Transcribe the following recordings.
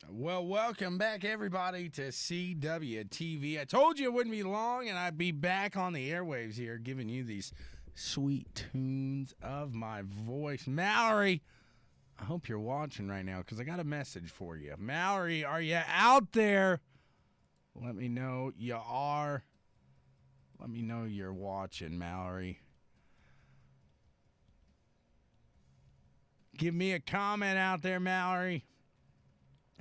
Well, welcome back, everybody, to CWTV. I told you it wouldn't be long, and I'd be back on the airwaves here giving you these sweet tunes of my voice. Mallory, I hope you're watching right now because I got a message for you. Mallory, are you out there? Let me know you are. Let me know you're watching, Mallory. Give me a comment out there, Mallory.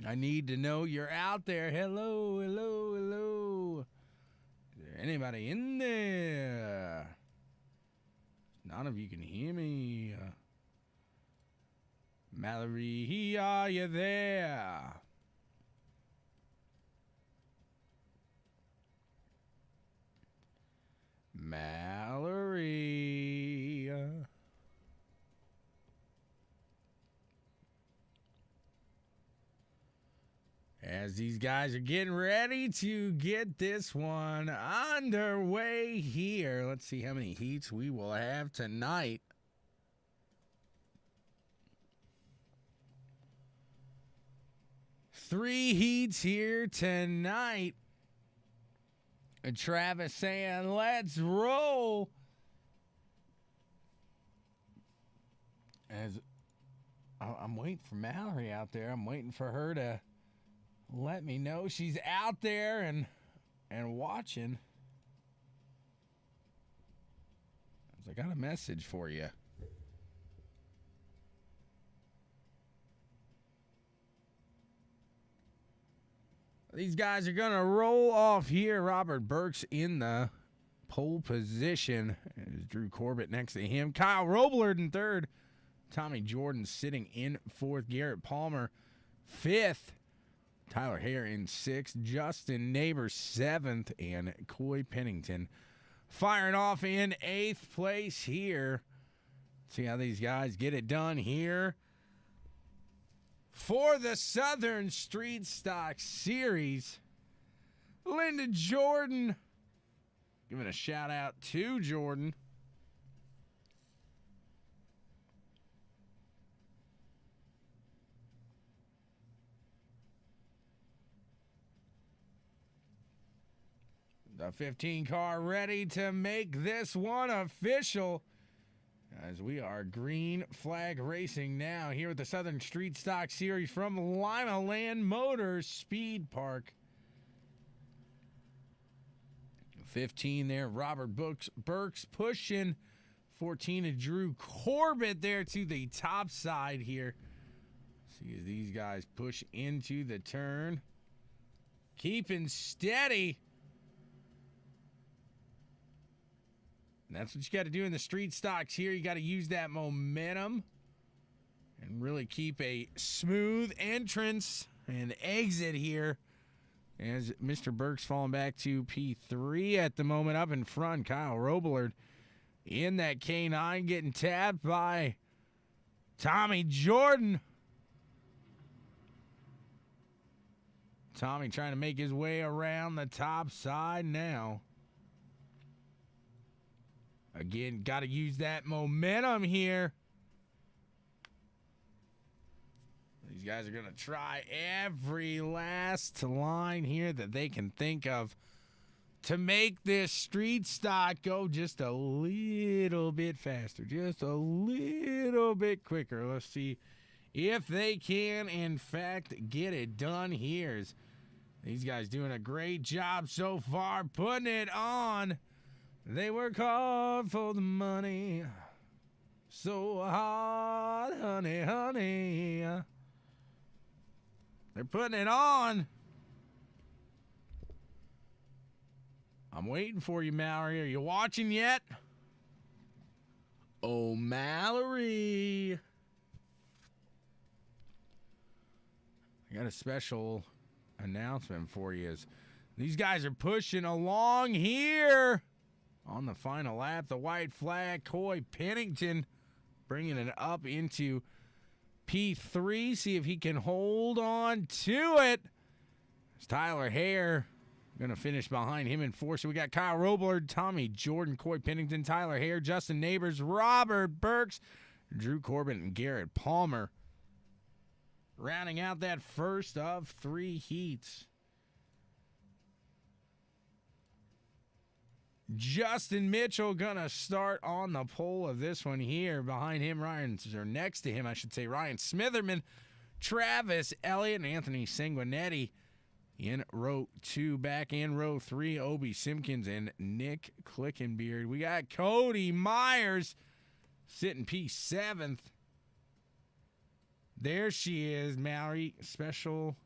I need to know you're out there. Hello, hello, hello. Is there anybody in there? None of you can hear me. Mallory, are you there? Mallory. As these guys are getting ready to get this one underway here. Let's see how many heats we will have tonight. Three heats here tonight. And Travis saying, let's roll. As I'm waiting for Mallory out there. I'm waiting for her to let me know she's out there and watching. I got a message for you. These guys are going to roll off here. Robert Burks in the pole position. There's Drew Corbett next to him. Kyle Roblard in third. Tommy Jordan sitting in fourth. Garrett Palmer fifth. Tyler Hare in sixth, Justin Neighbors seventh, and Coy Pennington firing off in eighth place here. See how these guys get it done here for the Southern Street Stock Series. Linda Jordan, giving a shout out to Jordan. The 15 car ready to make this one official as we are green flag racing now here with the Southern Street Stock Series from Limaland Motors Speed Park. 15 there, Robert Burks pushing. 14 of Drew Corbett there to the top side here. See as these guys push into the turn. Keeping steady. And that's what you got to do in the street stocks here. You got to use that momentum and really keep a smooth entrance and exit here. As Mr. Burke's falling back to P3 at the moment up in front. Kyle Roblard in that K9 getting tapped by Tommy Jordan. Tommy trying to make his way around the top side now. Again, got to use that momentum here. These guys are going to try every last line here that they can think of to make this street stock go just a little bit faster, just a little bit quicker. Let's see if they can, in fact, get it done here. These guys doing a great job so far, putting it on. They work hard for the money, so hard, honey, honey. They're putting it on. I'm waiting for you, Mallory. Are you watching yet? Oh, Mallory. I got a special announcement for you. These guys are pushing along here. On the final lap, the white flag, Coy Pennington bringing it up into P3. See if he can hold on to it. It's Tyler Hare going to finish behind him in fourth. So we got Kyle Roblard, Tommy Jordan, Coy Pennington, Tyler Hare, Justin Neighbors, Robert Burks, Drew Corbett, and Garrett Palmer. rounding out that first of 3 heats. Justin Mitchell gonna start on the pole of this one here. Behind him, next to him, I should say, Ryan Smitherman, Travis Elliott, and Anthony Sanguinetti in row 2. Back in row 3, Obi Simpkins and Nick Clickenbeard. We got Cody Myers sitting P7th. There she is, Mallory. Special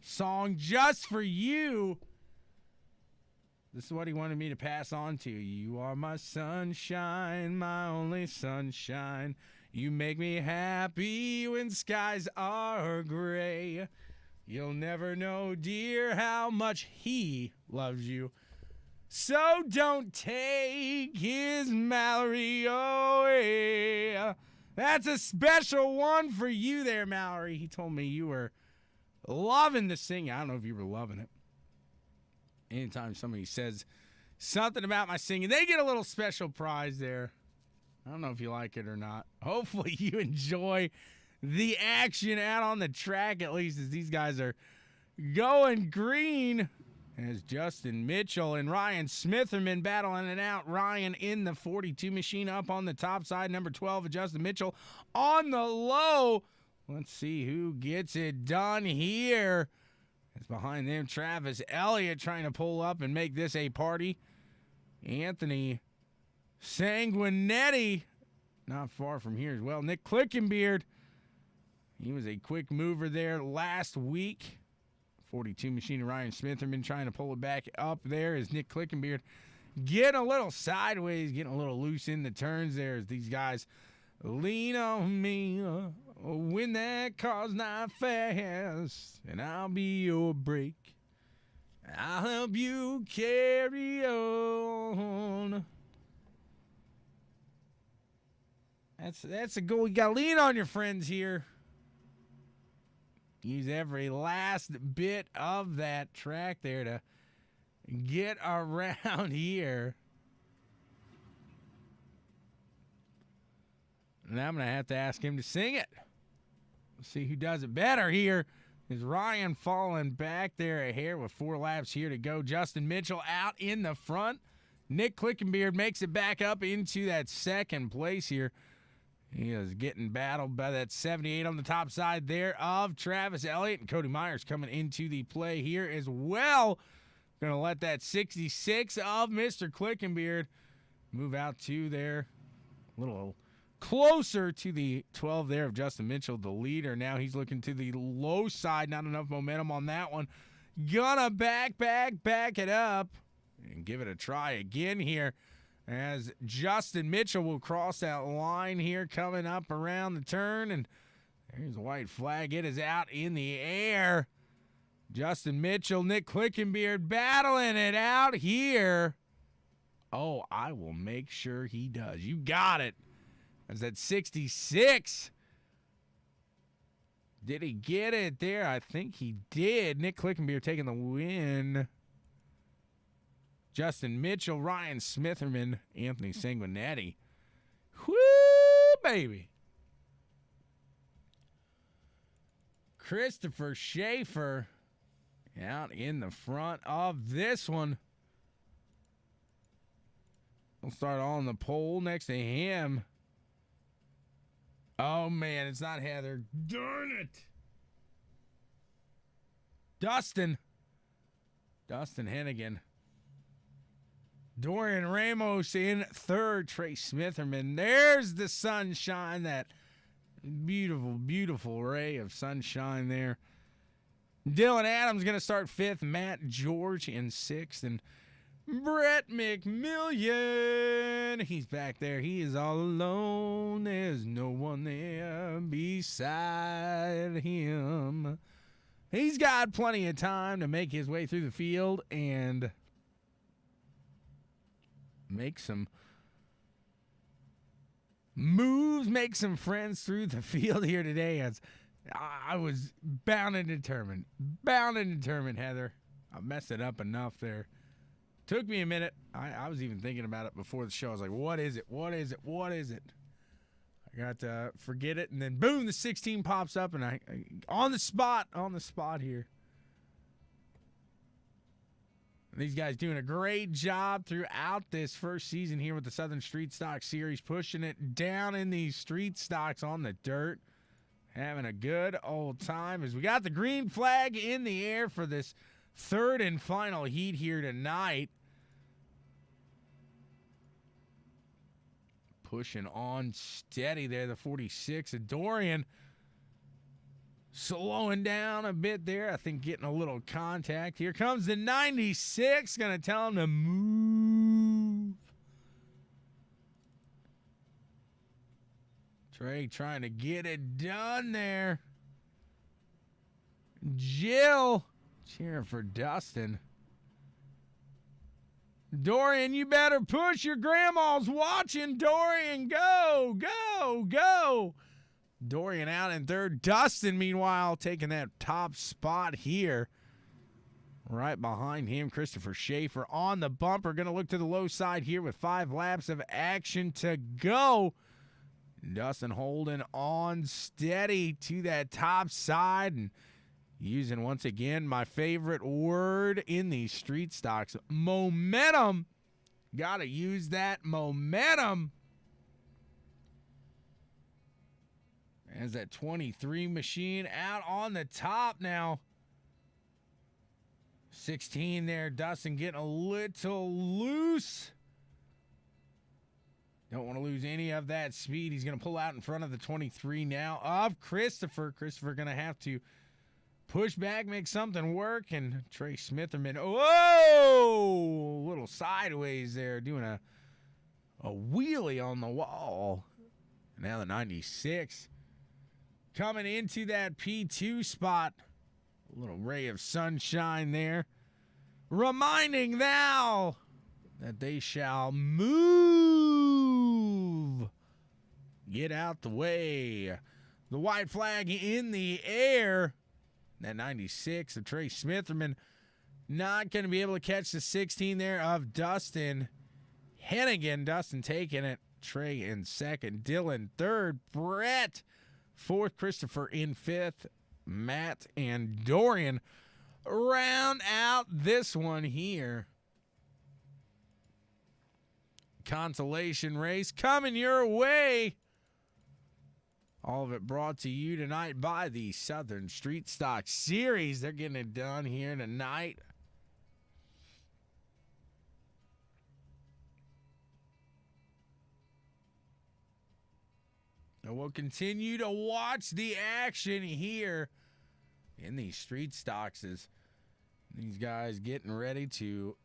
song just for you. This is what he wanted me to pass on to you. You are my sunshine, my only sunshine. You make me happy when skies are gray. You'll never know, dear, how much he loves you. So don't take his Mallory away. That's a special one for you there, Mallory. He told me you were loving the singing. I don't know if you were loving it. Anytime somebody says something about my singing, they get a little special prize there. I don't know if you like it or not. Hopefully you enjoy the action out on the track, at least as these guys are going green. As Justin Mitchell and Ryan Smitherman battling it out. Ryan in the 42 machine up on the top side. Number 12 of Justin Mitchell on the low. Let's see who gets it done here. It's behind them, Travis Elliott trying to pull up and make this a party. Anthony Sanguinetti not far from here as well. Nick Clickenbeard, he was a quick mover there last week. 42 machine Ryan Smitherman trying to pull it back up there as Nick Clickenbeard getting a little sideways, getting a little loose in the turns there as these guys lean on me when that car's not fast, and I'll be your brake. I'll help you carry on. That's a goal. You got to lean on your friends here. Use every last bit of that track there to get around here. And I'm going to have to ask him to sing it. Let's see who does it better here. Is Ryan falling back there a hair with 4 laps here to go. Justin Mitchell out in the front. Nick Clickenbeard makes it back up into that second place here. He is getting battled by that 78 on the top side there of Travis Elliott. And Cody Myers coming into the play here as well. Going to let that 66 of Mr. Clickenbeard move out to there. A little closer to the 12 there of Justin Mitchell, the leader. Now he's looking to the low side. Not enough momentum on that one. Gonna back it up and give it a try again here. As Justin Mitchell will cross that line here coming up around the turn. And there's a white flag. It is out in the air. Justin Mitchell, Nick Clickenbeard battling it out here. Oh, I will make sure he does. You got it. As that 66. Did he get it there? I think he did. Nick Clickenbeard taking the win. Justin Mitchell, Ryan Smitherman, Anthony Sanguinetti. Whoo, baby. Christopher Schaefer out in the front of this one. We'll start on the pole next to him. Oh, man, it's not Heather. Darn it. Dustin Hennigan. Dorian Ramos in third. Trey Smitherman. There's the sunshine. That beautiful, beautiful ray of sunshine there. Dylan Adams going to start fifth. Matt George in sixth. And Brett McMillian. He's back there. He is all alone. There's no one there beside him. He's got plenty of time to make his way through the field and make some moves, make some friends through the field here today. As I was bound and determined, Heather. I messed it up enough there. Took me a minute. I was even thinking about it before the show. I was like, what is it? I Got to forget it, and then boom, the 16 pops up, and I on the spot here. These guys doing a great job throughout this first season here with the Southern Street Stock Series, pushing it down in these street stocks on the dirt, having a good old time as we got the green flag in the air for this third and final heat here tonight. Pushing on steady there, the 46 of Dorian. Slowing down a bit there. I think getting a little contact. Here comes the 96. Going to tell him to move. Trey trying to get it done there. Jill cheering for Dustin. Dorian, you better push. Your grandma's watching. Dorian, go, go, go. Dorian out in third. Dustin, meanwhile, taking that top spot here. Right behind him, Christopher Schaefer on the bumper. Going to look to the low side here with 5 laps of action to go. Dustin holding on steady to that top side and using, once again, my favorite word in these street stocks, momentum. Got to use that momentum. As that 23 machine out on the top now. 16 there. Dustin getting a little loose. Don't want to lose any of that speed. He's going to pull out in front of the 23 now of Christopher. Christopher going to have to push back, make something work, and Trey Smitherman, whoa, a little sideways there, doing a wheelie on the wall. Now the 96 coming into that P2 spot. A little ray of sunshine there, reminding now that they shall move. Get out the way. The white flag in the air. That 96 of Trey Smitherman not going to be able to catch the 16 there of Dustin Hennigan. Dustin taking it. Trey in second. Dylan third. Brett fourth. Christopher in fifth. Matt and Dorian round out this one here. Consolation race coming your way. All of it brought to you tonight by the Southern Street Stock Series. They're getting it done here tonight. And we'll continue to watch the action here in these street stocks as these guys getting ready to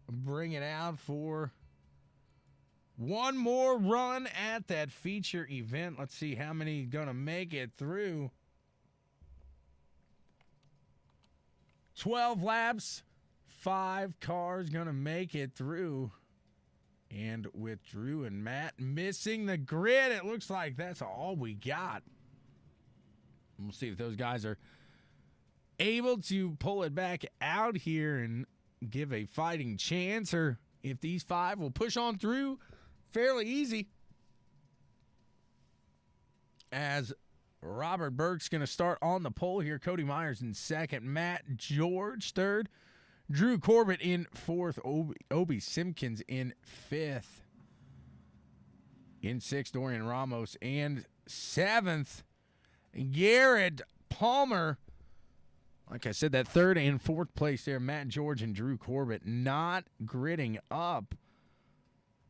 bring it out for one more run at that feature event. Let's see how many gonna make it through. 12 laps, 5 cars gonna make it through. And with Drew and Matt missing the grid, it looks like that's all we got. We'll see if those guys are able to pull it back out here and give a fighting chance, or if these 5 will push on through fairly easy. As Robert Burke's going to start on the pole here. Cody Myers in second. Matt George third. Drew Corbett in fourth. Obi Simpkins in fifth. In sixth, Dorian Ramos. And seventh, Garrett Palmer. Like I said, that third and fourth place there, Matt George and Drew Corbett not gridding up.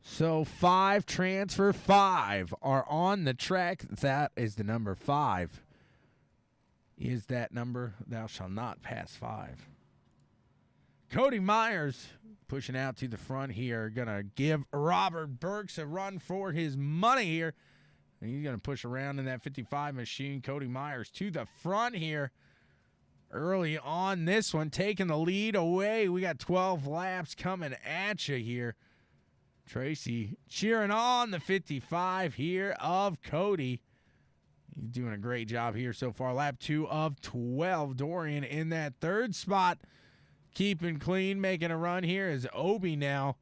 So 5 transfer 5 are on the track. That is the number 5. Is that number? Thou shalt not pass 5. Cody Myers pushing out to the front here. Going to give Robert Burks a run for his money here. And he's going to push around in that 55 machine. Cody Myers to the front here. Early on this one, taking the lead away. We got 12 laps coming at you here. Tracy cheering on the 55 here of Cody. He's doing a great job here so far. Lap 2 of 12. Dorian in that third spot. Keeping clean, making a run here is Obi now.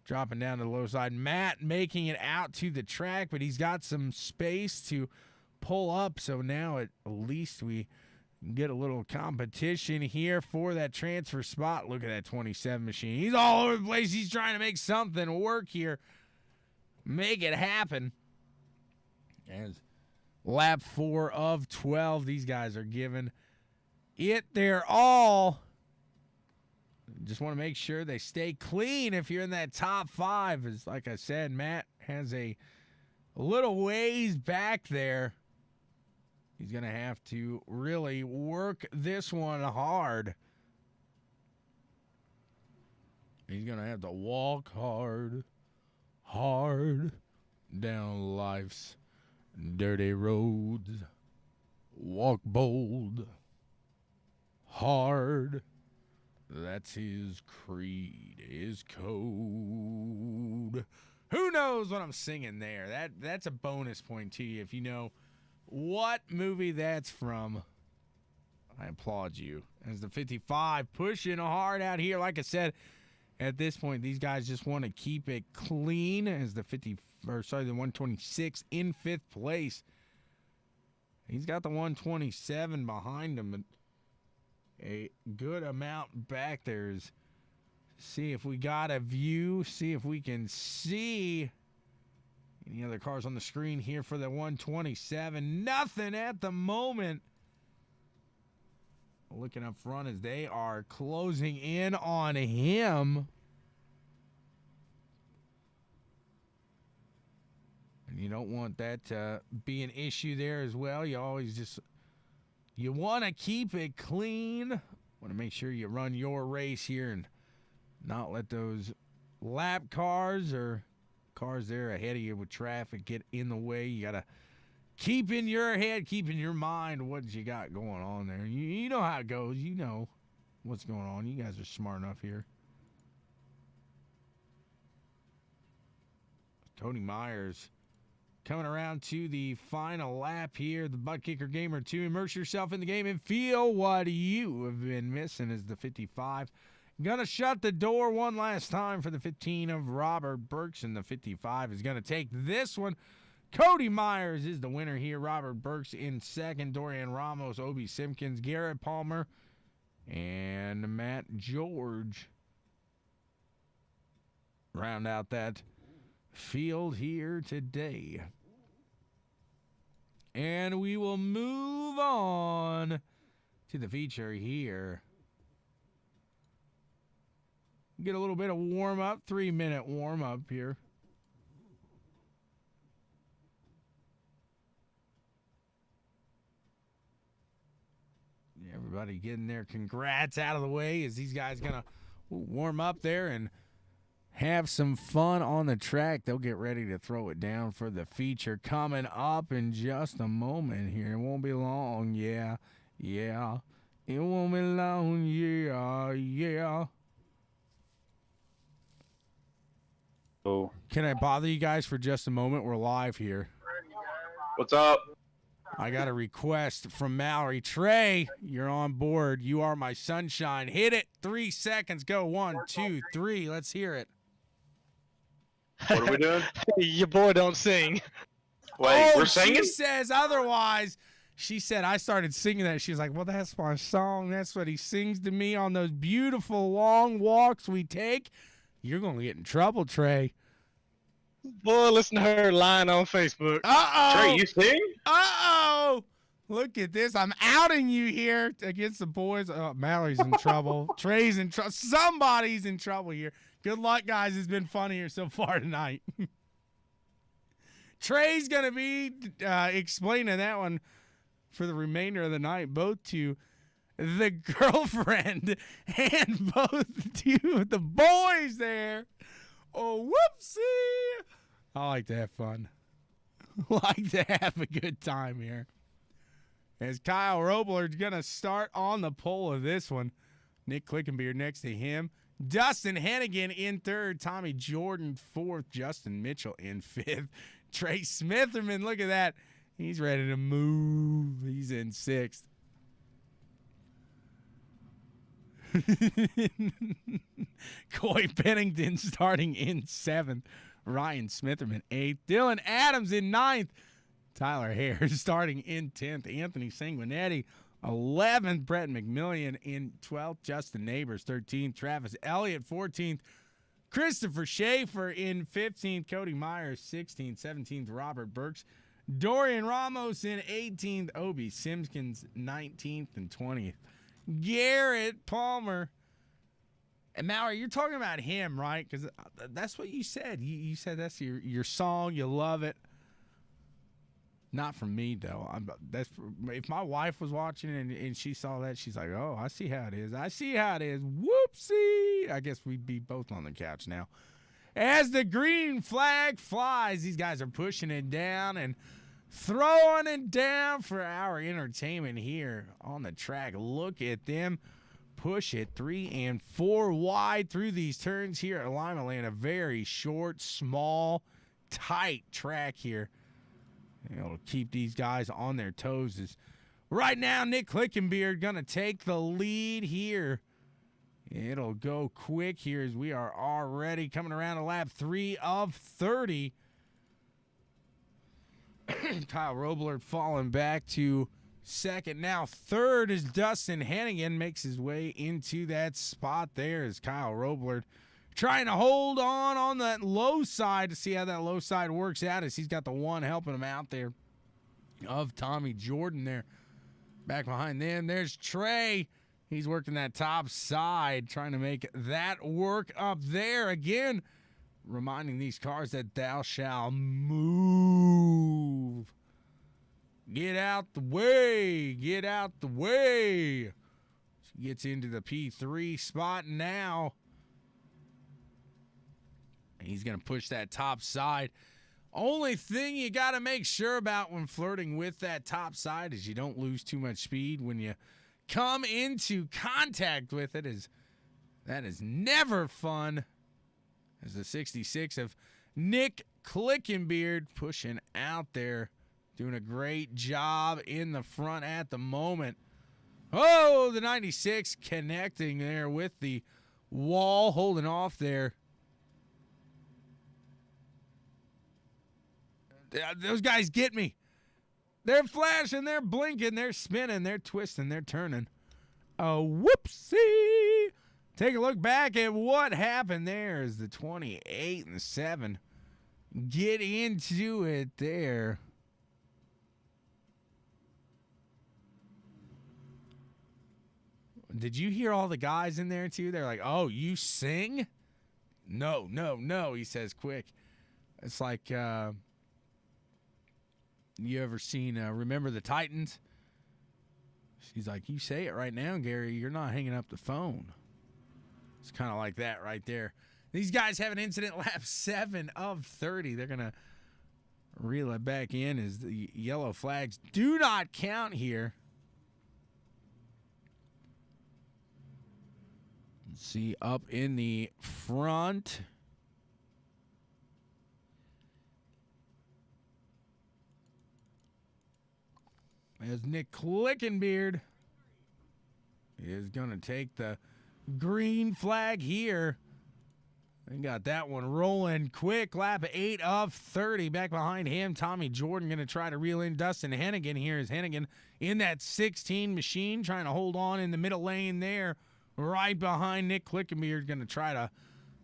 dropping down to the low side. Matt making it out to the track, but he's got some space to pull up. So now at least we get a little competition here for that transfer spot. Look at that 27 machine. He's all over the place. He's trying to make something work here. Make it happen. As lap 4 of 12, these guys are giving it their all. Just want to make sure they stay clean if you're in that top 5. As like I said, Matt has a little ways back there. He's going to have to really work this one hard. He's going to have to walk hard down life's dirty roads. Walk bold, hard. That's his creed, his code. Who knows what I'm singing there? That's a bonus point to you if you know what movie that's from. I applaud you. As the 55 pushing hard out here. Like I said, at this point, these guys just want to keep it clean. As the the 126 in 5th place. He's got the 127 behind him, but a good amount back there. See if we got a view. See if we can see any other cars on the screen here for the 127. Nothing at the moment. Looking up front as they are closing in on him. And you don't want that to be an issue there as well. You always you want to keep it clean. Want to make sure you run your race here and not let those lap cars or cars there ahead of you with traffic get in the way. You got to keep in your head, keep in your mind what you got going on there. You know how it goes. You know what's going on. You guys are smart enough here. Cody Myers coming around to the final lap here. The Butt Kicker Gamer 2. Immerse yourself in the game and feel what you have been missing as the 55. Gonna shut the door one last time for the 15 of Robert Burks, and the 55 is gonna take this one. Cody Myers is the winner here. Robert Burks in second. Dorian Ramos, Obi Simpkins, Garrett Palmer, and Matt George round out that field here today. And we will move on to the feature here. Get a little bit of warm-up, 3-minute warm-up here. Everybody getting their congrats out of the way as these guys going to warm up there and have some fun on the track. They'll get ready to throw it down for the feature coming up in just a moment here. It won't be long, yeah. It won't be long, yeah. Oh. Can I bother you guys for just a moment? We're live here. What's up? I got a request from Mallory. Trey, you're on board. You are my sunshine. Hit it. 3 seconds. Go. 1, 2, 3. Let's hear it. What are we doing? Your boy don't sing. Wait, we're singing? She says otherwise. She said I started singing that. She's like, well, that's my song. That's what he sings to me on those beautiful long walks we take. You're going to get in trouble, Trey. Boy, listen to her lying on Facebook. Uh-oh. Trey, you sing? Uh-oh. Look at this. I'm outing you here against the boys. Oh, Mallory's in trouble. Trey's in trouble. Somebody's in trouble here. Good luck, guys. It's been fun here so far tonight. Trey's going to be explaining that one for the remainder of the night, both to the girlfriend and both to the boys there. Oh, whoopsie. I like to have fun. Like to have a good time here. As Kyle Robler's going to start on the pole of this one. Nick Clickenbeard next to him. Dustin Hennigan in third. Tommy Jordan fourth. Justin Mitchell in fifth. Trey Smitherman, look at that. He's ready to move. He's in sixth. Coy Pennington starting in 7th. Ryan Smitherman 8th. Dylan Adams in 9th. Tyler Hare starting in 10th. Anthony Sanguinetti 11th. Brett McMillian in 12th. Justin Neighbors 13th. Travis Elliott 14th. Christopher Schaefer in 15th. Cody Myers 16th. 17th. Robert Burks. Dorian Ramos in 18th. Obi Simpkins 19th and 20th. Garrett Palmer. And Mallory, you're talking about him, right? Because that's what you said. You said that's your song. You love it. Not from me, though. If my wife was watching and she saw that, she's like, oh, I see how it is. I see how it is. Whoopsie. I guess we'd be both on the couch now. As the green flag flies, these guys are pushing it down and throwing it down for our entertainment here on the track. Look at them push it 3 and 4 wide through these turns here at Limaland. A very short, small, tight track here. It'll keep these guys on their toes. Right now, Nick Clickenbeard going to take the lead here. It'll go quick here as we are already coming around to lap 3 of 30. Kyle Roblert falling back to second. Now third is Dustin Hennigan makes his way into that spot there as Kyle Roblert trying to hold on that low side to see how that low side works out as he's got the one helping him out there of Tommy Jordan there. Back behind them, there's Trey. He's working that top side, trying to make that work up there. Again, reminding these cars that thou shalt move. Get out the way. Get out the way. She gets into the P3 spot now. He's going to push that top side. Only thing you got to make sure about when flirting with that top side is you don't lose too much speed when you come into contact with it. That is never fun. As the 66 of Nick Clickenbeard pushing out there, doing a great job in the front at the moment. Oh, the 96 connecting there with the wall, holding off there. Those guys get me. They're flashing, they're blinking, they're spinning, they're twisting, they're turning. Oh, whoopsie. Take a look back at what happened there as the 28 and 7 get into it there. Did you hear all the guys in there too? They're like, oh, you sing? No, he says quick. It's like, you ever seen Remember the Titans? She's like, you say it right now, Gary. You're not hanging up the phone. It's kind of like that right there. These guys have an incident lap 7 of 30. They're going to reel it back in as the yellow flags do not count here. Let's see up in the front. As Nick Clickenbeard is going to take the green flag here. They got that one rolling quick. Lap 8 of 30. Back behind him, Tommy Jordan going to try to reel in Dustin Hennigan. Here is Hennigan in that 16 machine, trying to hold on in the middle lane there. Right behind Nick Clickenbeard, going to try to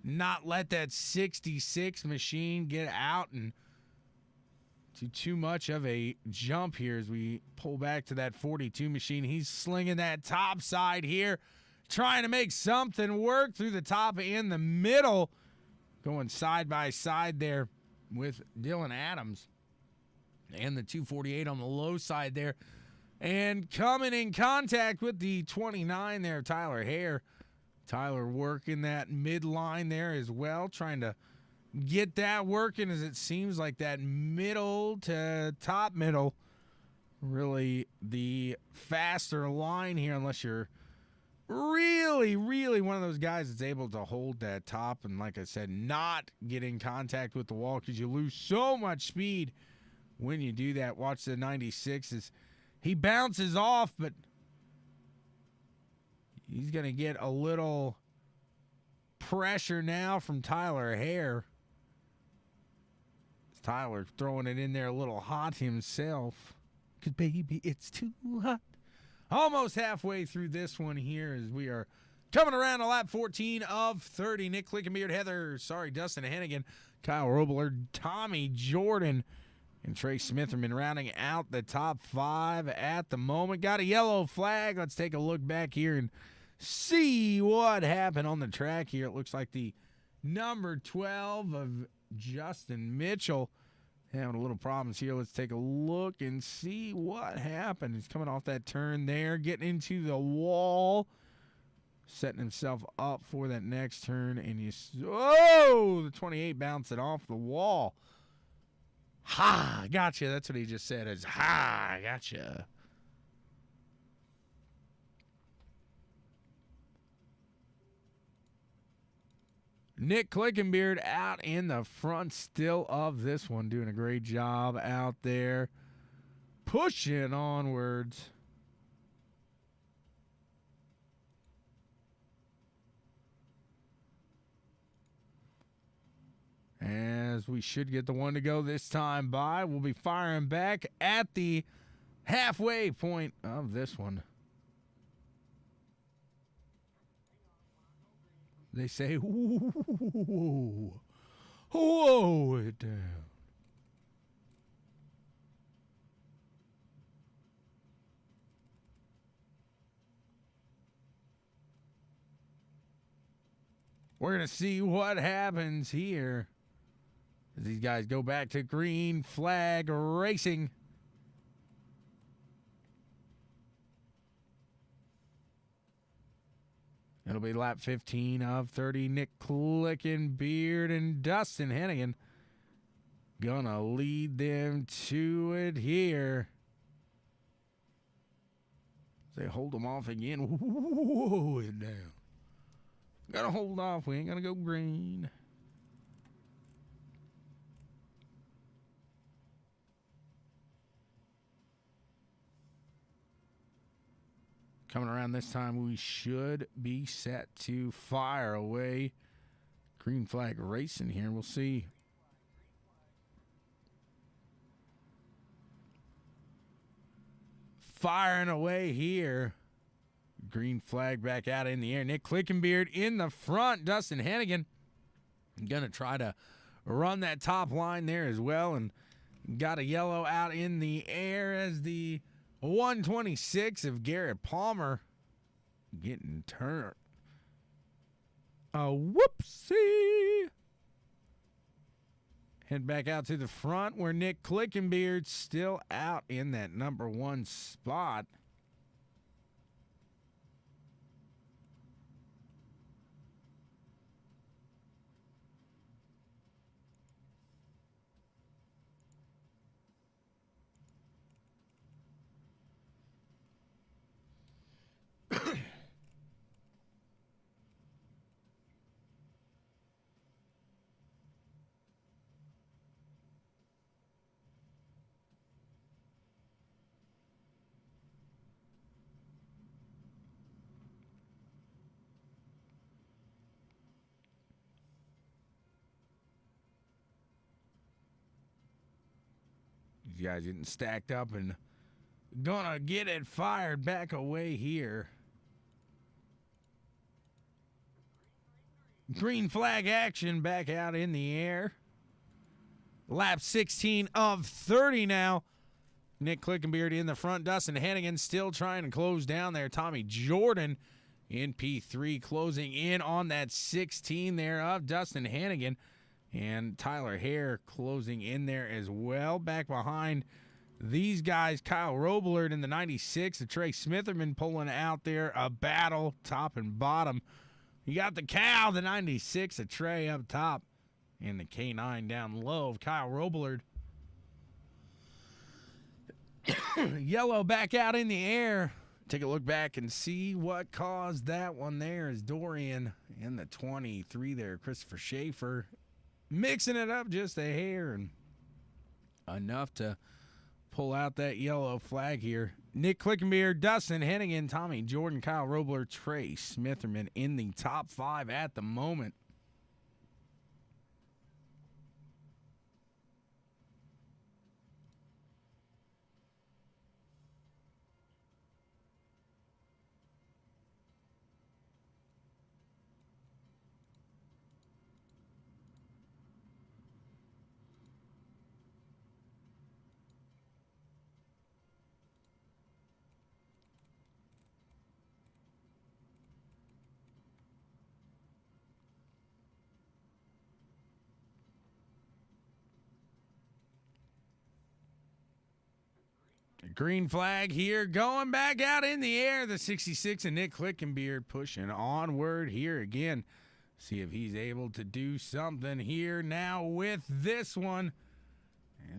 not let that 66 machine get out and too much of a jump here as we pull back to that 42 machine. He's slinging that top side here, trying to make something work through the top and the middle, going side by side there with Dylan Adams and the 248 on the low side there, and coming in contact with the 29 there, Tyler Hare. Tyler working that midline there as well, trying to get that working as it seems like that middle to top middle, really the faster line here, unless you're really one of those guys that's able to hold that top and, like I said, not get in contact with the wall, because you lose so much speed when you do that. Watch the 96 as he bounces off, but He's going to get a little pressure now from Tyler Hare. Tyler throwing it in there a little hot himself. Because, baby, it's too hot. Almost halfway through this one here as we are coming around to lap 14 of 30. Nick Clickenbeard, Dustin Hennigan, Kyle Robler, Tommy Jordan, and Trey Smitherman rounding out the top 5 at the moment. Got a yellow flag. Let's take a look back here and see what happened on the track here. It looks like the number 12 of Justin Mitchell having a little problems here. Let's take a look and see what happened. He's coming off that turn there, getting into the wall, setting himself up for that next turn, and the 28 bounced it off the wall. Ha, gotcha. That's what he just said. Is ha, gotcha. Nick Clickenbeard out in the front still of this one, doing a great job out there, pushing onwards. As we should get the one to go this time by, we'll be firing back at the halfway point of this one. They say, whoa, whoa it down. We're going to see what happens here as these guys go back to green flag racing. It'll be lap 15 of 30. Nick Clickenbeard and Dustin Hennigan gonna lead them to it here. They hold them off again. Whoa, it down. Gotta hold off. We ain't gonna go green. Coming around this time, we should be set to fire away. Green flag racing here. We'll see. Firing away here. Green flag back out in the air. Nick Clickenbeard in the front. Dustin Hennigan going to try to run that top line there as well. And got a yellow out in the air as the 126 of Garrett Palmer getting turned. A whoopsie. Head back out to the front where Nick Clickenbeard's still out in that number 1 spot. These guys getting stacked up and gonna get it fired back away here. Green flag action back out in the air. Lap 16 of 30 now. Nick Clickenbeard in the front. Dustin Hennigan still trying to close down there. Tommy Jordan in P3 closing in on that 16 there of Dustin Hennigan. And Tyler Hare closing in there as well. Back behind these guys, Kyle Roblert in the 96. The Trey Smitherman pulling out there. A battle top and bottom. You got the Cal, the 96, a Trey up top. And the K9 down low of Kyle Roblert. Yellow back out in the air. Take a look back and see what caused that one there is Dorian in the 23 there. Christopher Schaefer mixing it up just a hair and enough to pull out that yellow flag here. Nick Clickenbeard, Dustin Hennigan, Tommy Jordan, Kyle Robler, Trey Smitherman in the top 5 at the moment. Green flag here, going back out in the air. The 66 and Nick Clickenbeard pushing onward here again. See if he's able to do something here now with this one.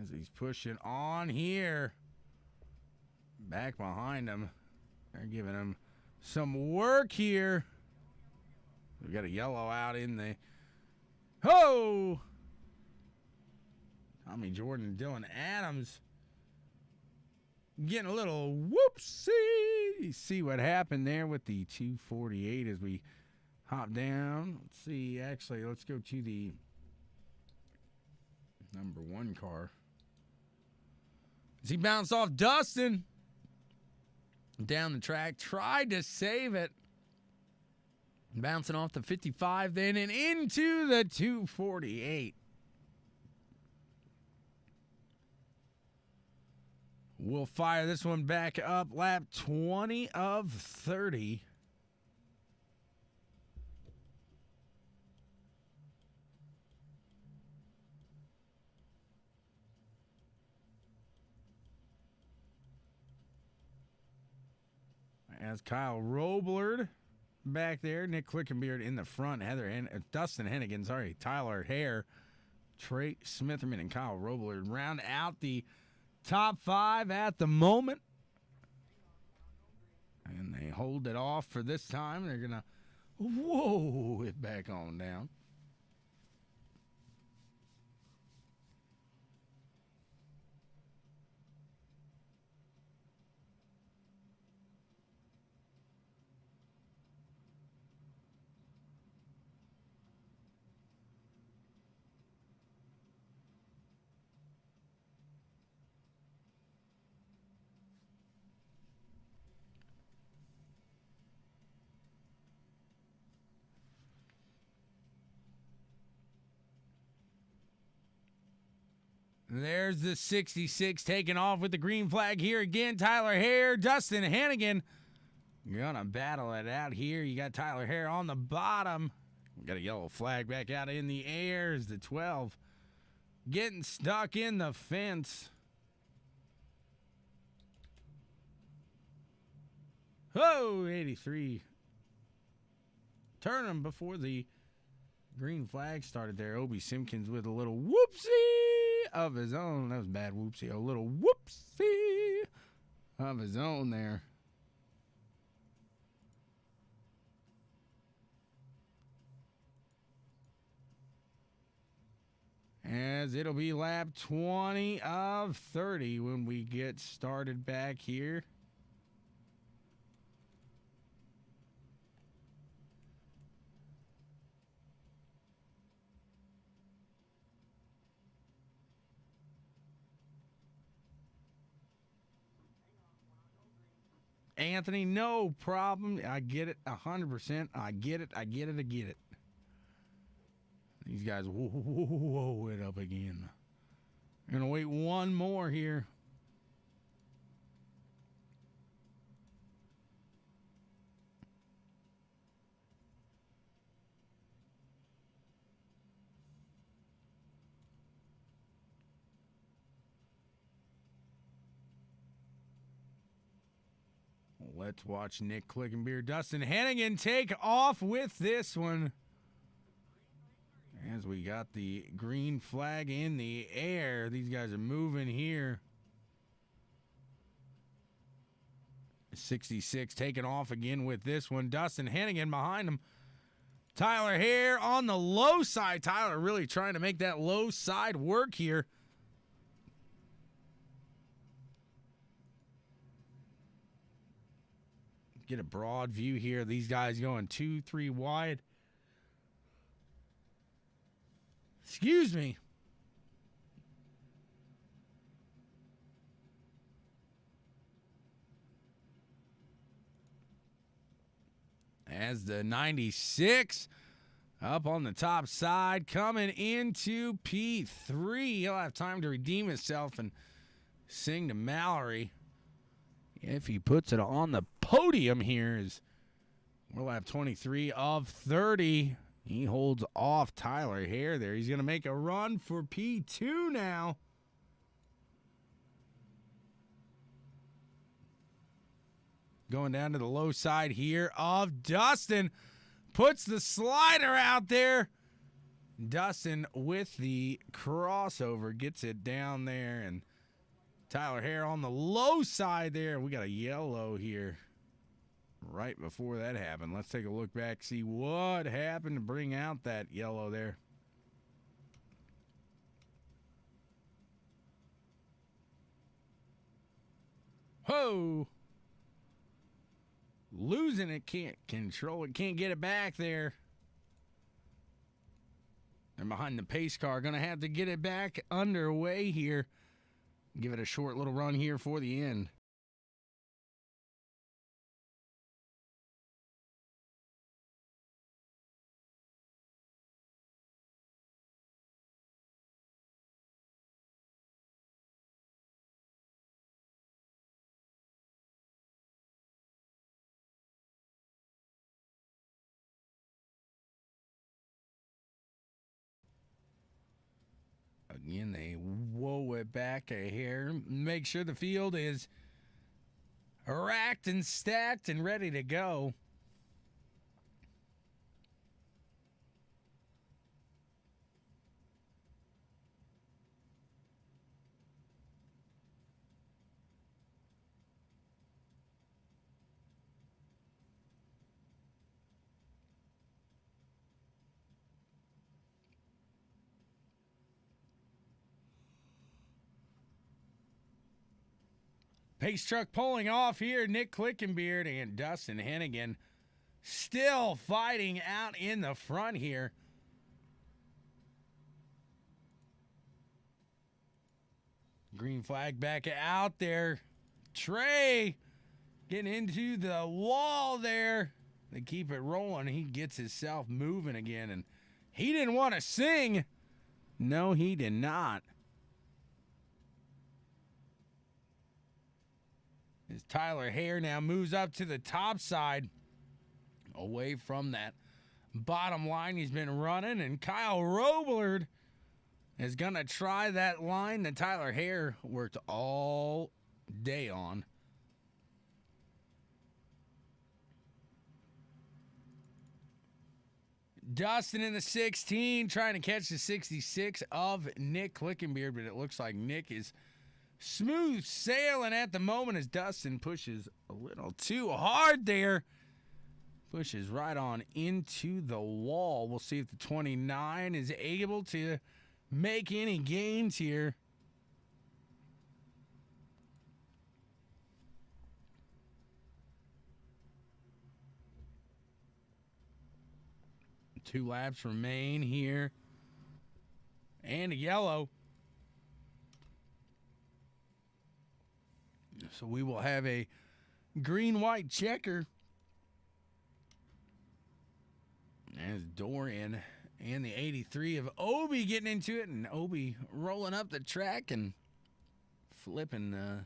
As he's pushing on here. Back behind him. They're giving him some work here. We got a yellow out in the... Ho! Tommy Jordan and Dylan Adams getting a little whoopsie. See what happened there with the 248 as we hop down. Let's see. Actually, let's go to the number 1 car. As he bounced off Dustin down the track, tried to save it. Bouncing off the 55 then and into the 248. We'll fire this one back up. Lap 20 of 30. As Kyle Roblard back there, Nick Clickenbeard in the front, Dustin Hennigan, Tyler Hare, Trey Smitherman, and Kyle Roblard round out the top 5 at the moment. And they hold it off for this time. They're going to, whoa, it back on down. There's the 66 taking off with the green flag here again. Tyler Hare, Dustin Hennigan. Gonna battle it out here. You got Tyler Hare on the bottom. We got a yellow flag back out in the air as the 12 getting stuck in the fence. Oh, 83. Turn him before the green flag started there. Obi Simpkins with a little whoopsie of his own. That was bad whoopsie. A little whoopsie of his own there. As it'll be lap 20 of 30 when we get started back here. Anthony, no problem. I get it 100%. I get it. These guys, whoa, it up again. Gonna wait one more here. Let's watch Nick Clickenbeard, Dustin Hennigan take off with this one. As we got the green flag in the air. These guys are moving here. 66 taking off again with this one. Dustin Hennigan behind him. Tyler Hare on the low side. Tyler really trying to make that low side work here. get a broad view here. These guys going 2-3 wide. Excuse me. As the 96 up on the top side, coming into P3. He'll have time to redeem himself and sing to Mallory. If he puts it on the podium here, we'll have 23 of 30. He holds off Tyler Hare there. He's going to make a run for P2 now. Going down to the low side here of Dustin. Puts the slider out there. Dustin with the crossover gets it down there. And Tyler Hare on the low side there. We got a yellow here right before that happened. Let's take a look back, see what happened to bring out that yellow there. Whoa. Losing it, can't control it, can't get it back there. And behind the pace car, going to have to get it back underway here. Give it a short little run here for the end. Again, they whoa it back a hair. Make sure the field is racked and stacked and ready to go. Pace truck pulling off here. Nick Clickenbeard and Dustin Hennigan still fighting out in the front here. Green flag back out there. Trey getting into the wall there. They keep it rolling. He gets himself moving again, and he didn't want to sing. No, he did not. As Tyler Hare now moves up to the top side, away from that bottom line he's been running, and Kyle Roblard is going to try that line that Tyler Hare worked all day on. Dustin in the 16, trying to catch the 66 of Nick Clickenbeard, but it looks like Nick is smooth sailing at the moment as Dustin pushes a little too hard there. Pushes right on into the wall. We'll see if the 29 is able to make any gains here. Two laps remain here. And a yellow. So we will have a green-white checker as Dorian and the 83 of Obi getting into it, and Obi rolling up the track and flipping the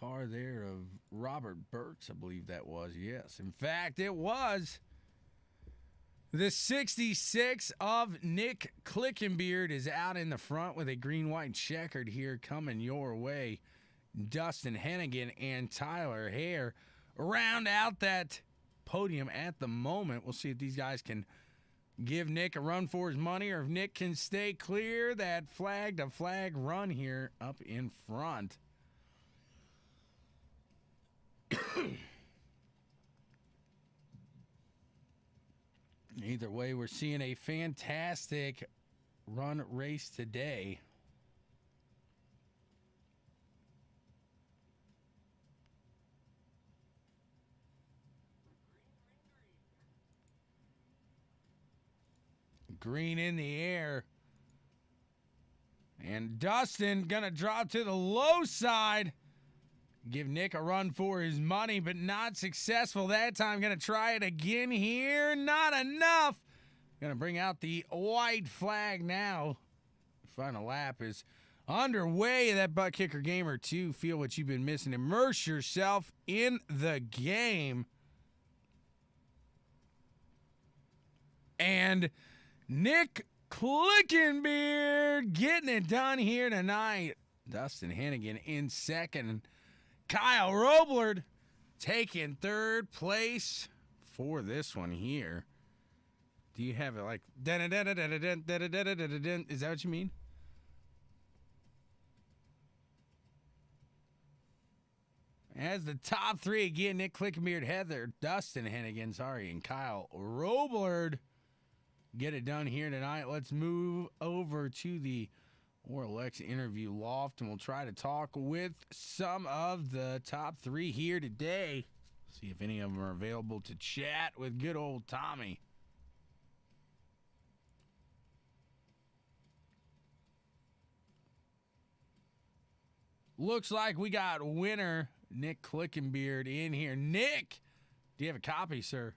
car there of Robert Burks, I believe that was. Yes, in fact, it was. The 66 of Nick Clickenbeard is out in the front with a green-white checkered here coming your way. Dustin Hennigan and Tyler Hare round out that podium at the moment. We'll see if these guys can give Nick a run for his money or if Nick can stay clear that flag-to-flag run here up in front. Either way, we're seeing a fantastic run race today. Green in the air. And Dustin gonna drop to the low side. Give Nick a run for his money, but not successful that time. Gonna try it again here. Not enough. Gonna bring out the white flag now. Final lap is underway. That Butt Kicker Gamer 2. Feel what you've been missing. Immerse yourself in the game. And Nick Clickenbeard getting it done here tonight. Dustin Hennigan in second. Kyle Roblard taking third place for this one here. Do you have it like... Is that what you mean? As the top three again, Nick Clickenbeard, Heather, Dustin Hennigan, and Kyle Roblard get it done here tonight. Let's move over to the Auralex interview loft, and we'll try to talk with some of the top three here today. See if any of them are available to chat with good old Tommy. Looks like we got winner Nick Clickenbeard in here. Nick, do you have a copy, sir?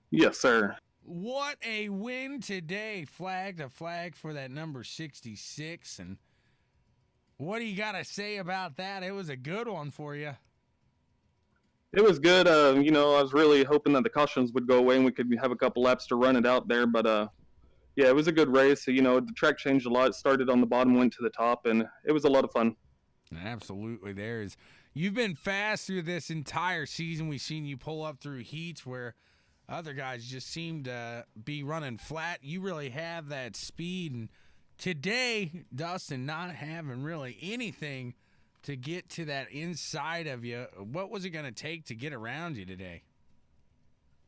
Yes, sir. What a win today. Flag to flag for that number 66. And what do you got to say about that? It was a good one for you. It was good. I was really hoping that the cautions would go away and we could have a couple laps to run it out there. But, yeah, it was a good race. The track changed a lot. It started on the bottom, went to the top, and it was a lot of fun. Absolutely. You've been fast through this entire season. We've seen you pull up through heats where other guys just seem to be running flat. You really have that speed. And today, Dustin not having really anything to get to that inside of you. What was it going to take to get around you today?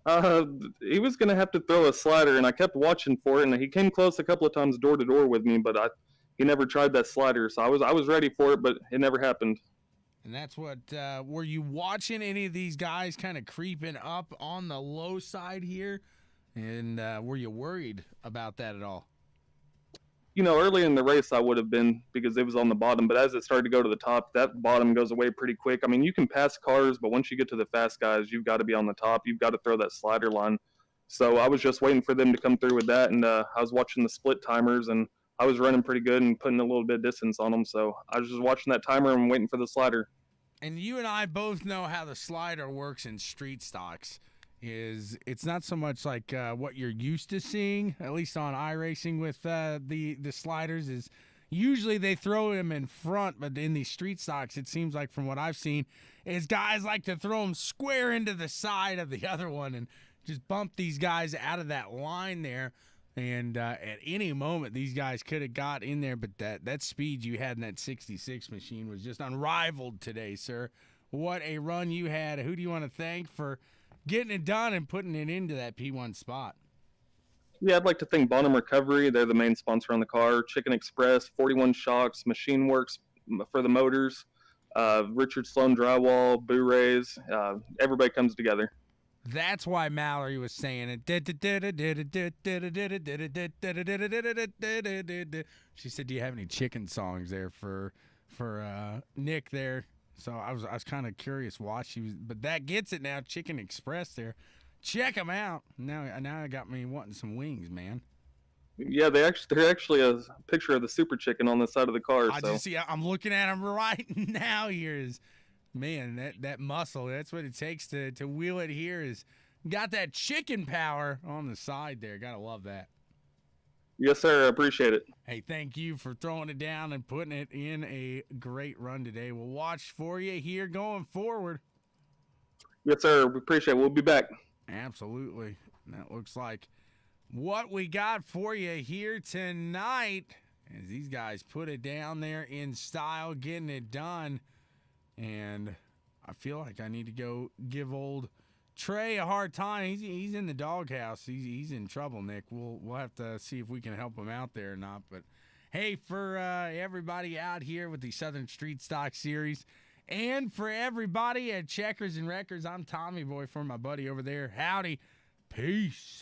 He was going to have to throw a slider, and I kept watching for it, and he came close a couple of times door to door with me, but he never tried that slider, so I was ready for it, but it never happened. And that's what, were you watching any of these guys kind of creeping up on the low side here? And were you worried about that at all? Early in the race I would have been because it was on the bottom, but as it started to go to the top, that bottom goes away pretty quick. I mean, you can pass cars, but once you get to the fast guys, you've got to be on the top. You've got to throw that slider line. So I was just waiting for them to come through with that, and I was watching the split timers, and I was running pretty good and putting a little bit of distance on them. So I was just watching that timer and waiting for the slider. And you and I both know how the slider works in street stocks. It's not so much like what you're used to seeing, at least on iRacing with the sliders, is usually they throw them in front, but in these street stocks, it seems like from what I've seen, is guys like to throw them square into the side of the other one and just bump these guys out of that line there. And at any moment, these guys could have got in there, but that speed you had in that 66 machine was just unrivaled today, sir. What a run you had. Who do you want to thank for getting it done and putting it into that P1 spot? Yeah, I'd like to thank Bonham Recovery. They're the main sponsor on the car. Chicken Express, 41 Shocks, Machine Works for the motors, Richard Sloan Drywall, Boo Rays. Everybody comes together. That's why Mallory was saying it. She said, "Do you have any chicken songs there for Nick there?" So I was kind of curious why she was, but that gets it now. Chicken Express there, check them out. Now it got me wanting some wings, man. Yeah, they're actually a picture of the Super Chicken on the side of the car. I'm looking at them right now. Here is. Man, that muscle, that's what it takes to wheel it here. Is got that chicken power on the side there. Gotta love that. Yes, sir. I appreciate it. Hey, thank you for throwing it down and putting it in a great run today. We'll watch for you here going forward. Yes, sir. We appreciate it. We'll be back. Absolutely. That looks like what we got for you here tonight as these guys put it down there in style, getting it done. And I feel like I need to go give old Trey a hard time. He's in the doghouse. He's in trouble, Nick. We'll have to see if we can help him out there or not. But hey, for everybody out here with the Southern Street Stock Series, and for everybody at Checkers and Wreckers, I'm Tommy Boy for my buddy over there. Howdy. Peace.